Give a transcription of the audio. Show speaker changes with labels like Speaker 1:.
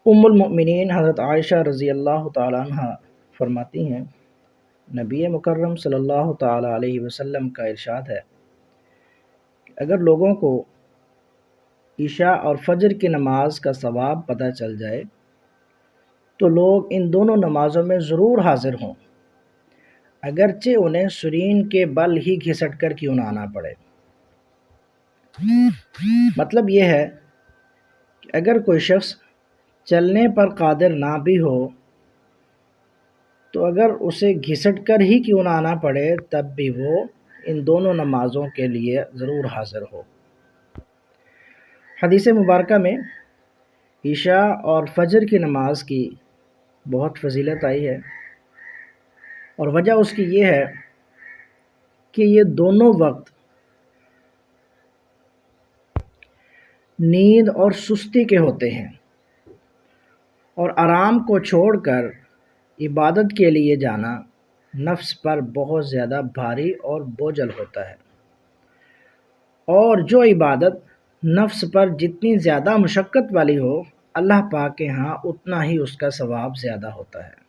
Speaker 1: ام المؤمنین حضرت عائشہ رضی اللہ تعالیٰ عنہ فرماتی ہیں، نبی مکرم صلی اللہ تعالیٰ علیہ وسلم کا ارشاد ہے کہ اگر لوگوں کو عشاء اور فجر کی نماز کا ثواب پتہ چل جائے تو لوگ ان دونوں نمازوں میں ضرور حاضر ہوں، اگرچہ انہیں سرین کے بل ہی گھسٹ کر کیوں نہ آنا پڑے۔ مطلب یہ ہے کہ اگر کوئی شخص چلنے پر قادر نہ بھی ہو تو اگر اسے گھسٹ کر ہی کیوں نہ آنا پڑے تب بھی وہ ان دونوں نمازوں کے لیے ضرور حاضر ہو۔ حدیث مبارکہ میں عشاء اور فجر کی نماز کی بہت فضیلت آئی ہے، اور وجہ اس کی یہ ہے کہ یہ دونوں وقت نیند اور سستی کے ہوتے ہیں، اور آرام کو چھوڑ کر عبادت کے لیے جانا نفس پر بہت زیادہ بھاری اور بوجھل ہوتا ہے، اور جو عبادت نفس پر جتنی زیادہ مشقت والی ہو، اللہ پاک کے ہاں اتنا ہی اس کا ثواب زیادہ ہوتا ہے۔